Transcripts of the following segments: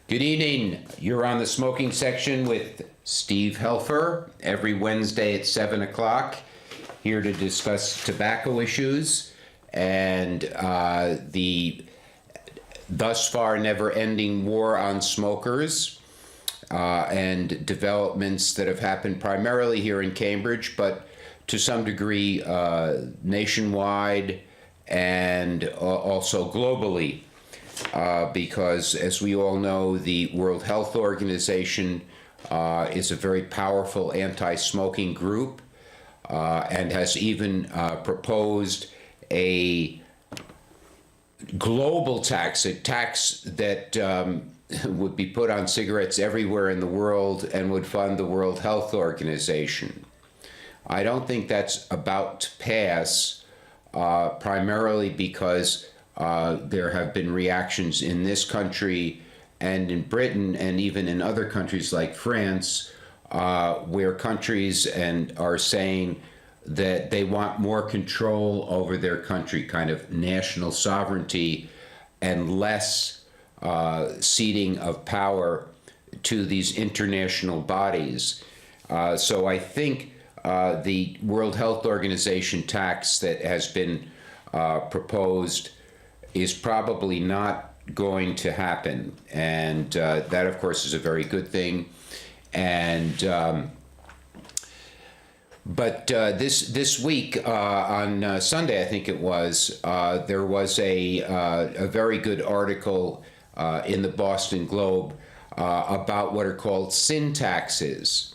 Good evening. You're on the smoking section with Steve Helfer every Wednesday at 7 o'clock, here to discuss tobacco issues and the thus far never-ending war on smokers and developments that have happened primarily here in Cambridge, but to some degree nationwide and also globally. Because, as we all know, the World Health Organization is a very powerful anti-smoking group and has even proposed a global tax, a tax that would be put on cigarettes everywhere in the world and would fund the World Health Organization. I don't think that's about to pass, primarily because there have been reactions in this country and in Britain and even in other countries like France, where countries are saying that they want more control over their country, kind of national sovereignty, and less ceding of power to these international bodies. So I think the World Health Organization tax that has been proposed is probably not going to happen, and that, of course, is a very good thing. And but this week on Sunday, I think it was, there was a very good article in the Boston Globe about what are called sin taxes,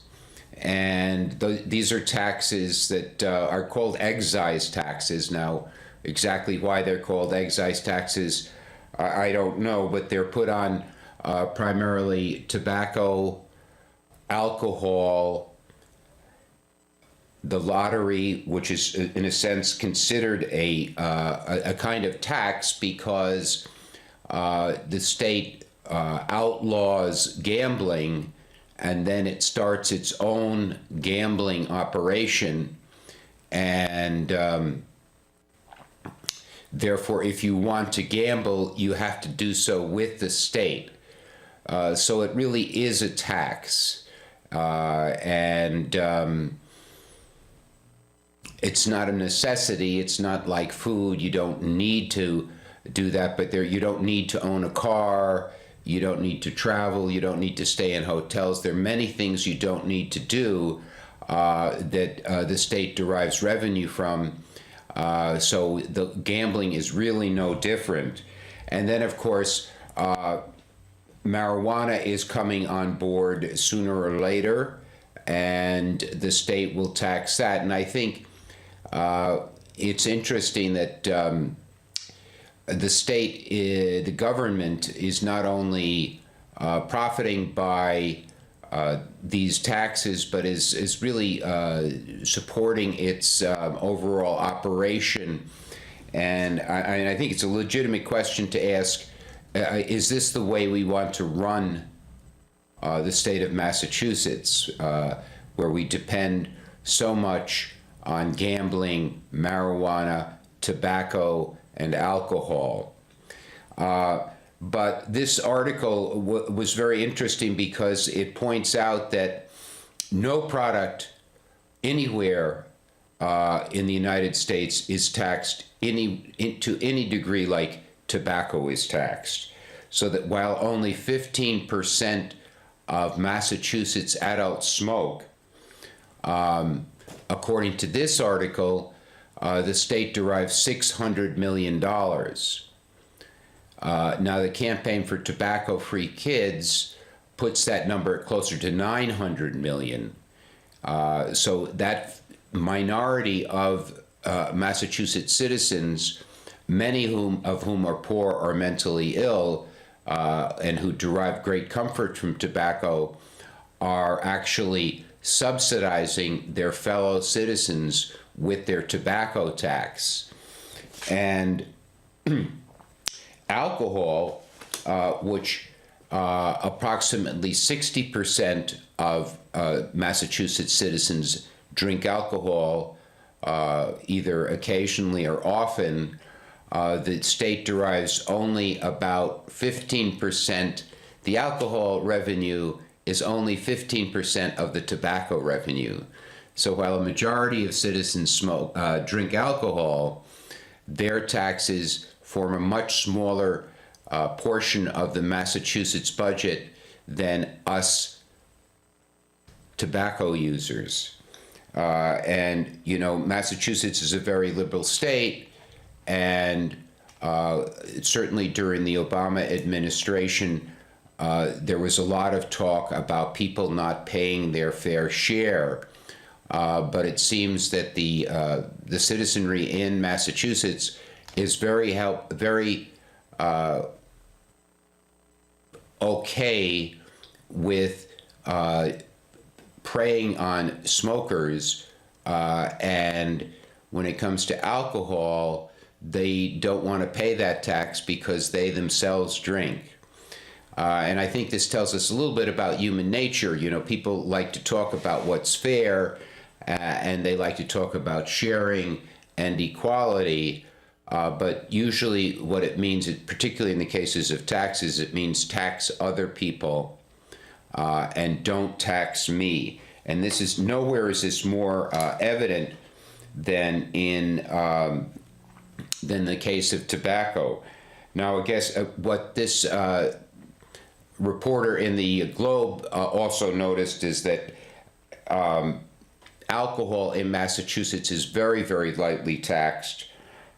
and these are taxes that are called excise taxes now. Exactly why they're called excise taxes, I don't know, but they're put on primarily tobacco, alcohol, the lottery, which is in a sense considered a kind of tax because the state outlaws gambling, and then it starts its own gambling operation, and therefore, if you want to gamble, you have to do so with the state. So it really is a tax. And it's not a necessity. It's not like food. You don't need to do that, but you don't need to own a car. You don't need to travel. You don't need to stay in hotels. There are many things you don't need to do that the state derives revenue from. So the gambling is really no different. And then, of course, marijuana is coming on board sooner or later, and the state will tax that. And I think it's interesting that the state, the government, is not only profiting by these taxes, but is really supporting its overall operation. And I think it's a legitimate question to ask, is this the way we want to run the state of Massachusetts, where we depend so much on gambling, marijuana, tobacco, and alcohol? But this article was very interesting because it points out that no product anywhere in the United States is taxed to any degree like tobacco is taxed. So that while only 15% of Massachusetts adults smoke, according to this article, the state derives $600 million. Now, the Campaign for Tobacco-Free Kids puts that number closer to 900 million. So that minority of Massachusetts citizens, many of whom are poor or mentally ill, and who derive great comfort from tobacco, are actually subsidizing their fellow citizens with their tobacco tax. And alcohol, which approximately 60% of Massachusetts citizens drink alcohol either occasionally or often, the state derives only about 15% the alcohol revenue is only 15% of the tobacco revenue. So while a majority of citizens drink alcohol, their taxes form a much smaller portion of the Massachusetts budget than us tobacco users. And, you know, Massachusetts is a very liberal state, and certainly during the Obama administration, there was a lot of talk about people not paying their fair share. But it seems that the citizenry in Massachusetts is very okay with preying on smokers, and when it comes to alcohol, they don't want to pay that tax because they themselves drink. And I think this tells us a little bit about human nature. You know, people like to talk about what's fair, and they like to talk about sharing and equality. But usually what it means, particularly in the cases of taxes, it means tax other people and don't tax me. And this is nowhere is this more evident than in than the case of tobacco. Now, I guess what this reporter in the Globe also noticed is that alcohol in Massachusetts is very, very lightly taxed,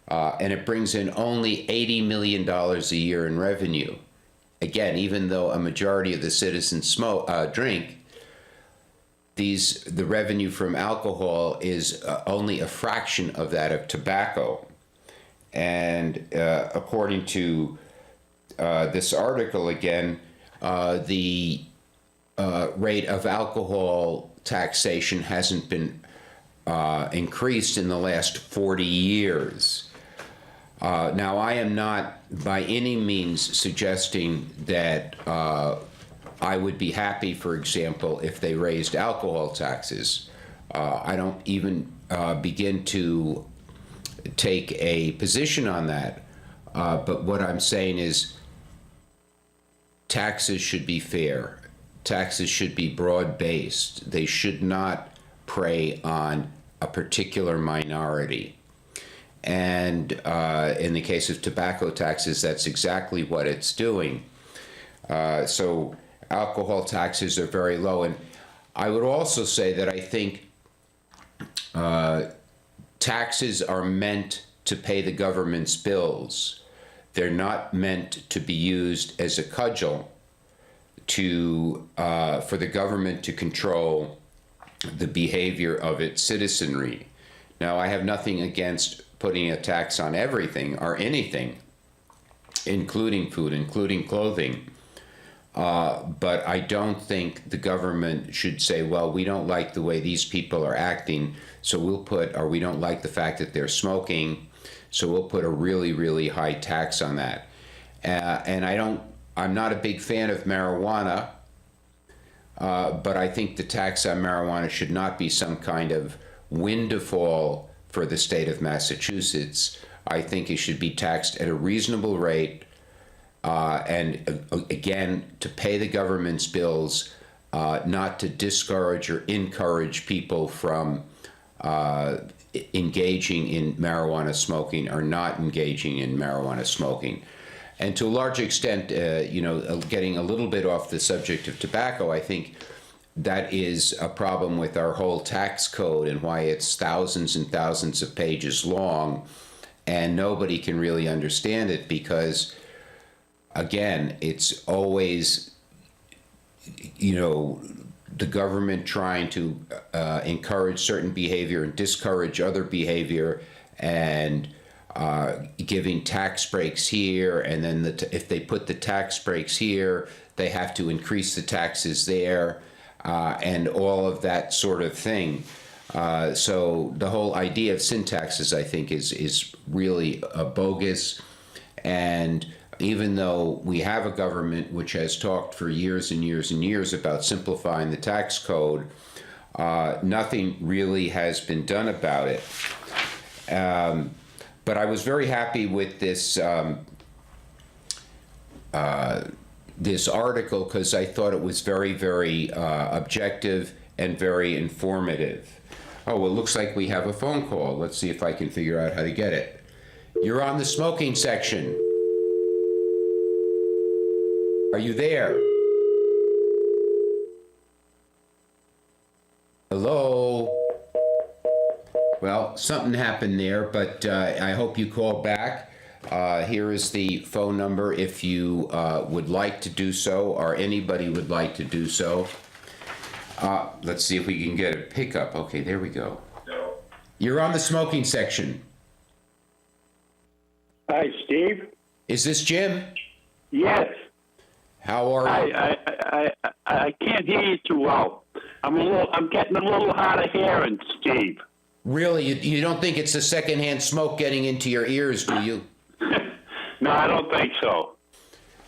and it brings in only $80 million a year in revenue. Again, even though a majority of the citizens drink, the revenue from alcohol is only a fraction of that of tobacco. And according to this article again, the rate of alcohol taxation hasn't been increased in the last 40 years. Now, I am not by any means suggesting that I would be happy, for example, if they raised alcohol taxes. I don't even begin to take a position on that. But what I'm saying is taxes should be fair. Taxes should be broad-based. They should not prey on a particular minority. And in the case of tobacco taxes, that's exactly what it's doing. So alcohol taxes are very low. And I would also say that I think taxes are meant to pay the government's bills. They're not meant to be used as a cudgel for the government to control the behavior of its citizenry. Now, I have nothing against putting a tax on everything or anything, including food, including clothing. But I don't think the government should say, well, we don't like the way these people are acting, so or we don't like the fact that they're smoking, so we'll put a really, really high tax on that. And I'm not a big fan of marijuana, but I think the tax on marijuana should not be some kind of windfall for the state of Massachusetts. I think it should be taxed at a reasonable rate, and again, to pay the government's bills, not to discourage or encourage people from engaging in marijuana smoking or not engaging in marijuana smoking. And to a large extent, getting a little bit off the subject of tobacco, I think that is a problem with our whole tax code and why it's thousands and thousands of pages long, and nobody can really understand it because, again, it's always, the government trying to encourage certain behavior and discourage other behavior, and giving tax breaks here, and then if they put the tax breaks here, they have to increase the taxes there, and all of that sort of thing. So the whole idea of sin taxes, I think, is really bogus. And even though we have a government which has talked for years and years and years about simplifying the tax code, nothing really has been done about it. But I was very happy with this this article because I thought it was very, very objective and very informative. Oh, well, it looks like we have a phone call. Let's see if I can figure out how to get it. You're on the smoking section. Are you there? Hello? Well, something happened there, but I hope you call back. Here is the phone number if you would like to do so, or anybody would like to do so. Let's see if we can get a pickup. Okay, there we go. You're on the smoking section. Hi, Steve. Is this Jim? Yes. How are you? I can't hear you too well. I'm getting a little hard of hearing, Steve. Really? You don't think it's the secondhand smoke getting into your ears, do you? No, I don't think so.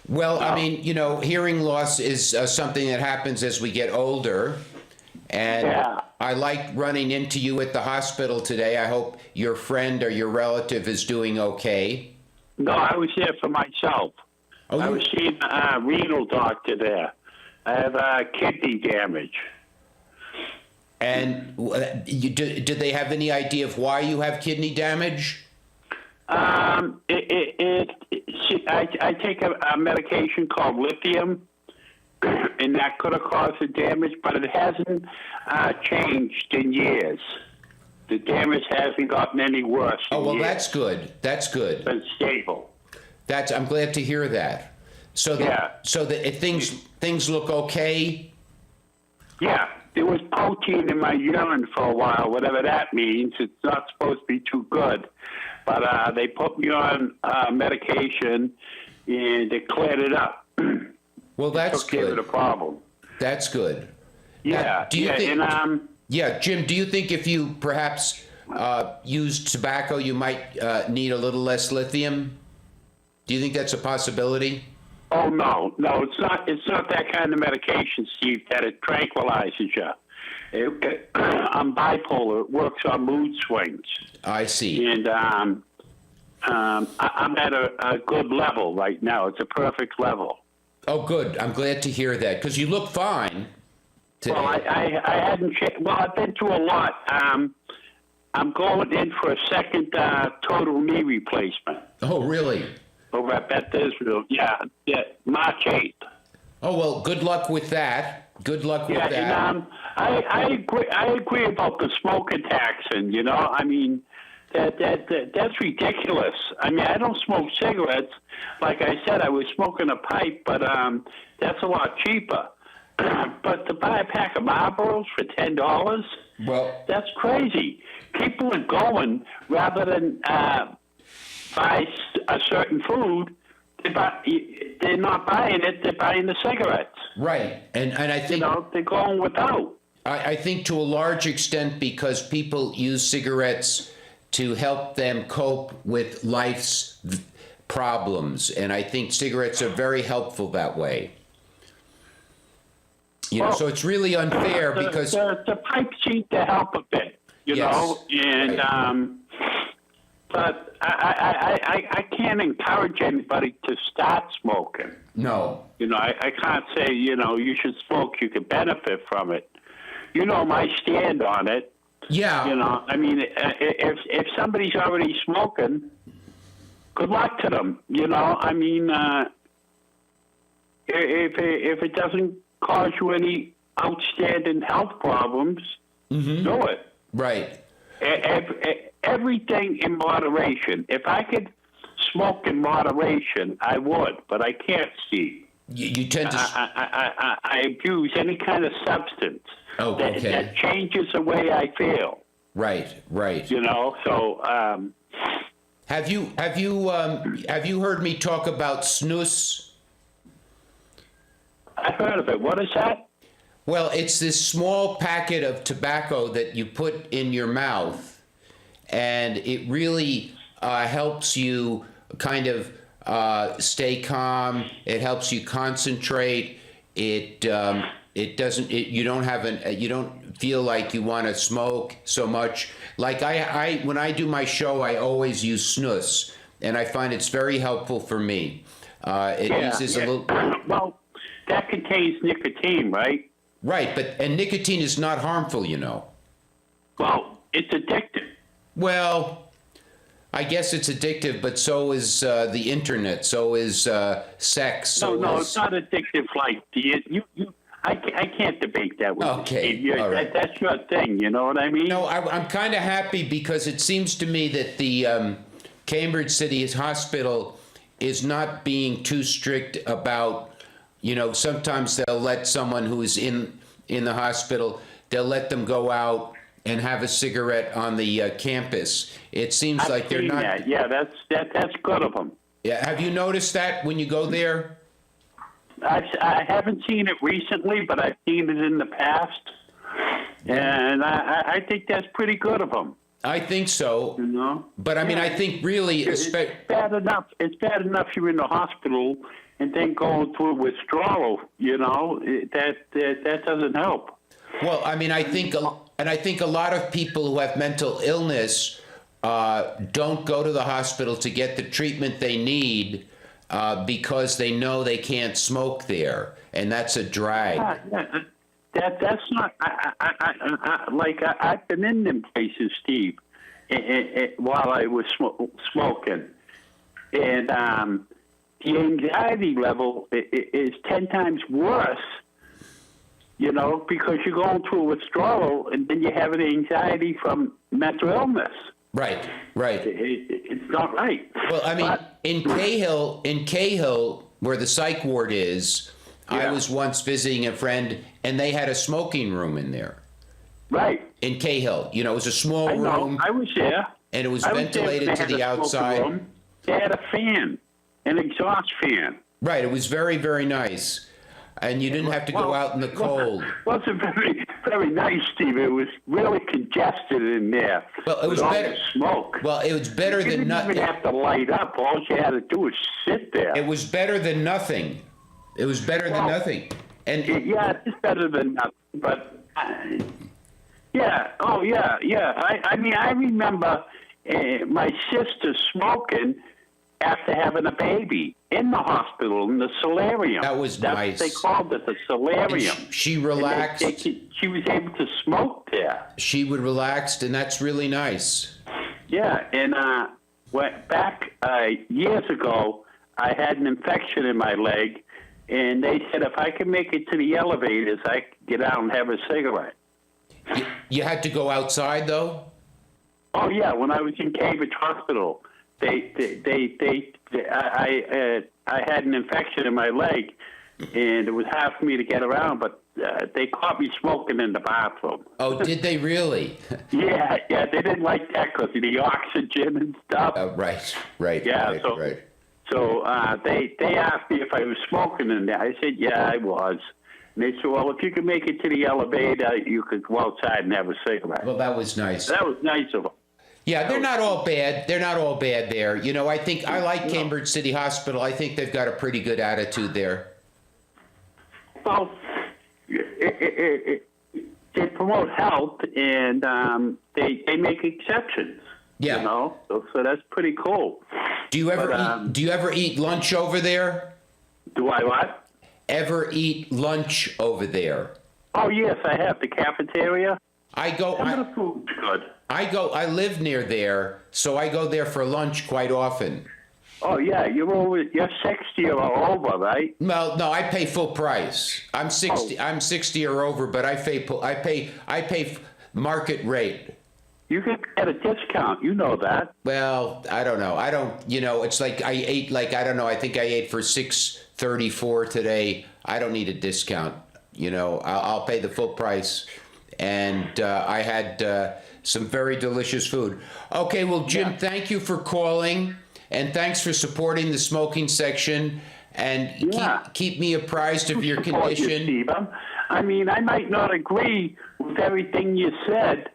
Well, No. I mean, hearing loss is something that happens as we get older. And Yeah. I like running into you at the hospital today. I hope your friend or your relative is doing okay. No, I was there for myself. Oh, I was seeing a renal doctor there. I have kidney damage. And did they have any idea of why you have kidney damage? I take a medication called lithium, and that could have caused the damage, but it hasn't changed in years. The damage hasn't gotten any worse. Oh, well, years. that's good. That's good. It's been stable. I'm glad to hear that. So if things look okay. Yeah, there was protein in my urine for a while, whatever that means. It's not supposed to be too good. But they put me on medication, and they cleared it up. Well, that's took care of good. the problem. That's good. Yeah, Do you think? and Yeah, Jim, do you think if you perhaps used tobacco, you might need a little less lithium? Do you think that's a possibility? oh no, it's not. It's not that kind of medication, Steve. That it tranquilizes you. I'm bipolar. It works on mood swings, I see. and I'm at a good level right now. It's a perfect level. Oh, good. I'm glad to hear that because you look fine today. Well, I hadn't. Well, I've been through a lot. I'm going in for a second total knee replacement Oh, really? over at Beth Israel. Yeah, March 8th. Oh, well, good luck with that. Good luck with Yeah, that. and I agree about the smoking tax, and I mean that's ridiculous. I mean, I don't smoke cigarettes. Like I said, I was smoking a pipe, but that's a lot cheaper. But to buy a pack of Marlboros for $10, Well, that's crazy. People are going rather than buy a certain food. They're not buying it. They're buying the cigarettes. right. And I think They're going without. I think to a large extent because people use cigarettes to help them cope with life's problems. And I think cigarettes are very helpful that way. So it's really unfair because... The pipe seemed to help a bit, Yes. and Right. But I can't encourage anybody to start smoking. No. I can't say, you should smoke, you could benefit from it. My stand on it. Yeah. I mean, if somebody's already smoking, good luck to them. I mean, if it doesn't cause you any outstanding health problems, do it. Right. Everything in moderation. If I could smoke in moderation, I would, but I can't, Steve. You tend to... I abuse any kind of substance that changes the way I feel. Right. So Have you heard me talk about snus? I've heard of it. What is that? Well, it's this small packet of tobacco that you put in your mouth, and it really helps you kind of stay calm. It helps you concentrate. You don't feel like you want to smoke so much. Like when I do my show, I always use snus, and I find it's very helpful for me. It uses a little. Well, that contains nicotine, right? Right, and nicotine is not harmful, you know. Well, it's addictive. Well, I guess it's addictive, but so is the internet. So is sex. No, it's not addictive like I can't debate that with Okay, you, Steve. all right. That's your thing, you know what I mean? No, I'm kind of happy because it seems to me that the Cambridge City Hospital is not being too strict about, sometimes they'll let someone who's in the hospital, they'll let them go out and have a cigarette on the campus. It seems I've like they're seen not. that. Yeah, that's good of them. Yeah, have you noticed that when you go there? I haven't seen it recently, but I've seen it in the past, and I think that's pretty good of them. I think so. You know, but I mean, I think really, it's bad enough. It's bad enough you're in the hospital and then going through withdrawal. That doesn't help. Well, I mean, I think a lot of people who have mental illness don't go to the hospital to get the treatment they need because they know they can't smoke there, and that's a drag. That's not. I've been in them places, Steve, while I was smoking, and the anxiety level is 10 times worse. Because you're going through a withdrawal, and then you have an anxiety from mental illness. Right. It's not right. Well, I mean, in Cahill, where the psych ward is, I was once visiting a friend, and they had a smoking room in there. Right. In Cahill, it was a small room. I was there. And it was ventilated to the outside. They had a fan, an exhaust fan. Right. It was very, very nice. And you didn't have to go out in the cold. Wasn't very, very nice, Steve. It was really congested in there. Well, it was better. Smoke. Well, it was better than nothing. You didn't even have to light up. All you had to do was sit there. It was better than nothing. It was better than nothing. And yeah, it's better than nothing. But yeah, oh yeah. I mean, I remember my sister smoking after having a baby in the hospital in the solarium. That was nice. They called it the solarium. She relaxed. She was able to smoke there. She would relax, and that's really nice. Yeah, and back years ago, I had an infection in my leg, and they said if I could make it to the elevators, I could get out and have a cigarette. You had to go outside, though? Oh yeah, when I was in Cambridge Hospital. I had an infection in my leg, and it was hard for me to get around, but they caught me smoking in the bathroom. Oh, did they really? Yeah, they didn't like that because of the oxygen and stuff. Right. Yeah, right. So they asked me if I was smoking in there. I said, yeah, I was. And they said, well, if you could make it to the elevator, you could go outside and have a cigarette. Well, that was nice. That was nice of them. Yeah, they're not all bad. They're not all bad there. I think I like Cambridge City Hospital. I think they've got a pretty good attitude there. Well, they promote health, and they make exceptions. Yeah. So that's pretty cool. Do you ever eat lunch over there? Do I what? Ever eat lunch over there? Oh yes, I have the cafeteria. The food's good. I live near there, so I go there for lunch quite often. Oh yeah, you're 60 or over, right? Well, no, I pay full price. I'm 60. I'm 60 or over, but I pay market rate. You can get a discount. You know that. Well, I don't know. I don't. It's like I ate I don't know. I think I ate for $6.34 today. I don't need a discount. I'll pay the full price. And I had some very delicious food. Okay, well, Jim, Thank you for calling, and thanks for supporting the smoking section, and keep me apprised of your condition. You, Steve. I mean, I might not agree with everything you said,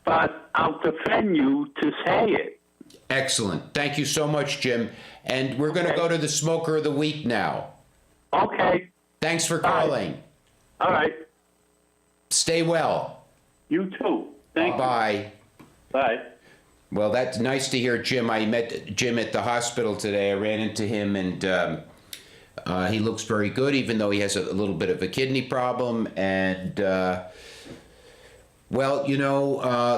but I'll defend you to say it. Excellent. Thank you so much, Jim. And we're going to go to the Smoker of the Week now. Okay. Thanks for calling. All right. Stay well. You too. Thank you. Bye. Bye. Well, that's nice to hear, Jim. I met Jim at the hospital today. I ran into him, and He looks very good, even though he has a little bit of a kidney problem. And, well,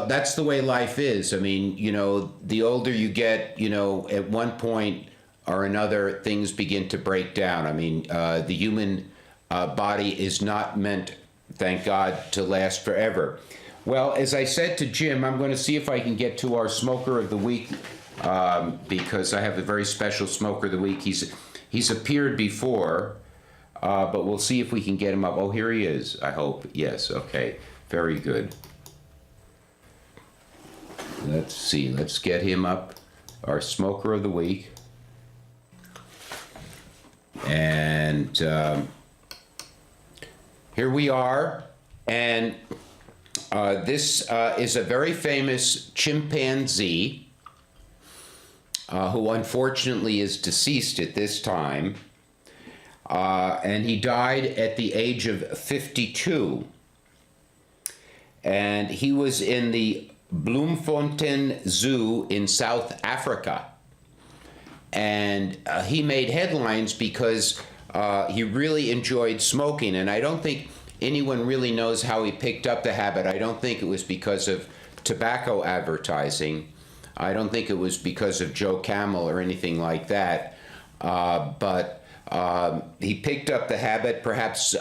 that's the way life is. I mean, the older you get, at one point or another, things begin to break down. I mean, the human body is not meant, thank God, to last forever. Well, as I said to Jim, I'm going to see if I can get to our Smoker of the Week, because I have a very special Smoker of the Week. He's appeared before, but we'll see if we can get him up. Oh, here he is, I hope. Yes, okay. Very good. Let's see. Let's get him up. Our Smoker of the Week. And here we are. And this is a very famous chimpanzee who unfortunately is deceased at this time. And he died at the age of 52. And he was in the Bloemfontein Zoo in South Africa. And he made headlines because he really enjoyed smoking. And I don't think anyone really knows how he picked up the habit. I don't think it was because of tobacco advertising. I don't think it was because of Joe Camel or anything like that. But he picked up the habit. Perhaps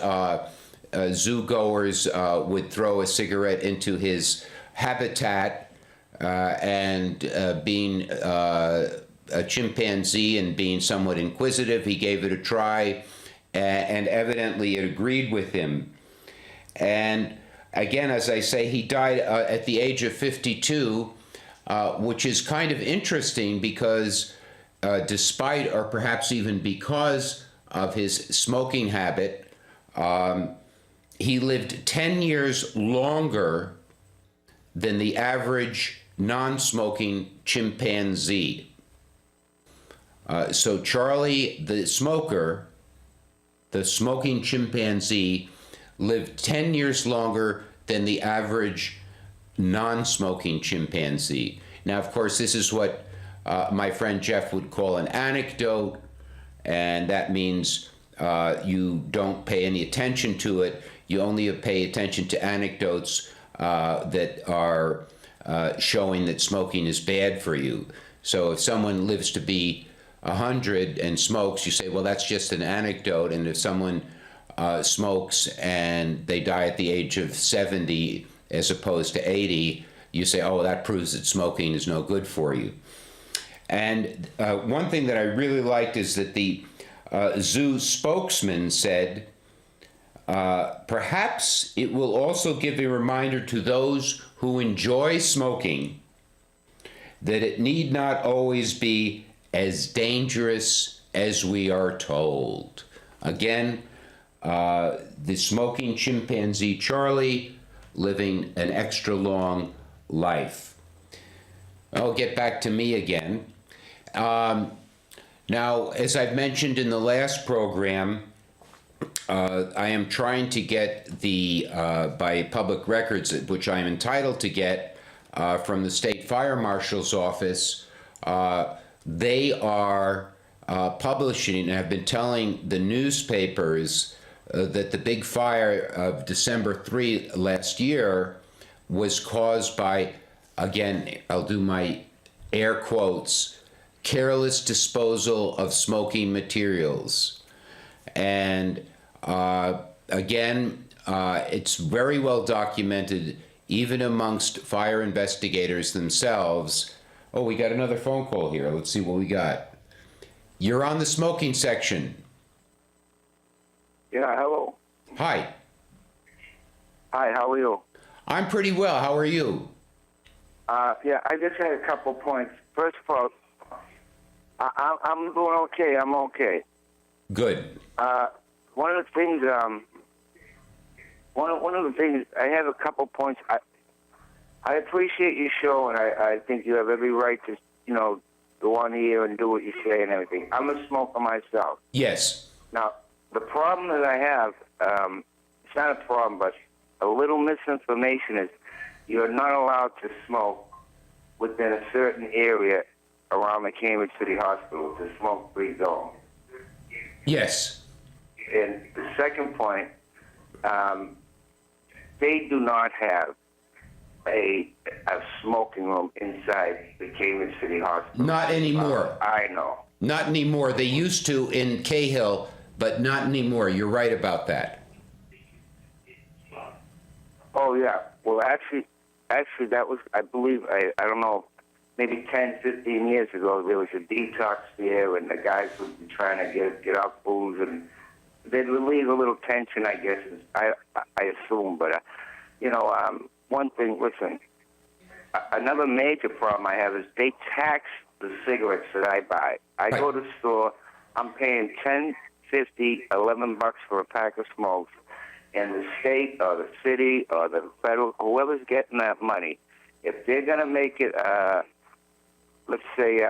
zoogoers would throw a cigarette into his habitat, and being a chimpanzee and being somewhat inquisitive, he gave it a try, and evidently it agreed with him. And again, as I say, he died at the age of 52, which is kind of interesting because despite, or perhaps even because of his smoking habit, he lived 10 years longer than the average non-smoking chimpanzee. So Charlie, the smoker, the smoking chimpanzee, lived 10 years longer than the average non-smoking chimpanzee. Now, of course, this is what my friend Jeff would call an anecdote, and that means you don't pay any attention to it. You only pay attention to anecdotes that are showing that smoking is bad for you. So if someone lives to be 100 and smokes, you say, well, that's just an anecdote. And if someone smokes and they die at the age of 70 as opposed to 80, you say, oh, that proves that smoking is no good for you. And one thing that I really liked is that the zoo spokesman said, perhaps it will also give a reminder to those who enjoy smoking that it need not always be as dangerous as we are told. Again, the smoking chimpanzee Charlie living an extra long life. I'll get back to me again. Now, as I've mentioned in the last program, I am trying to get the, by public records, which I am entitled to get from the State Fire Marshal's office. They are publishing and have been telling the newspapers that the big fire of December 3 last year was caused by, again, I'll do my air quotes, careless disposal of smoking materials. And again, it's very well documented, even amongst fire investigators themselves. Oh, we got another phone call here. Let's see what we got. You're on the smoking section. Yeah, hello. Hi. Hi, how are you? I'm pretty well. How are you? Yeah, I just had a couple points. First of all, I'm doing okay. I'm okay. Good. One of the things, I have a couple points. I appreciate your show, and I think you have every right to, go on here and do what you say and everything. I'm a smoker myself. Yes. Now, the problem that I have, it's not a problem, but a little misinformation is you're not allowed to smoke within a certain area around the Cambridge City Hospital. It's a smoke-free zone. Yes. And the second point, they do not have a smoking room inside the Cayman City Hospital. Not anymore. I know. Not anymore. They used to in Cahill, but not anymore. You're right about that. Oh, yeah. Well, actually, that was, I believe, I don't know, maybe 10, 15 years ago, there was a detox there, and the guys would be trying to get off booze, and they'd relieve a little tension, I guess, I assume. But, one thing, listen, another major problem I have is they tax the cigarettes that I buy. I go to the store, I'm paying $10, $50, $11 for a pack of smokes, and the state or the city or the federal, whoever's getting that money, if they're going to make it, let's say,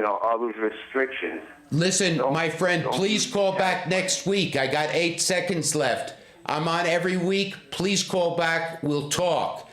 all those restrictions. Listen, my friend, please call back next week. I got 8 seconds left. I'm on every week. Please call back. We'll talk.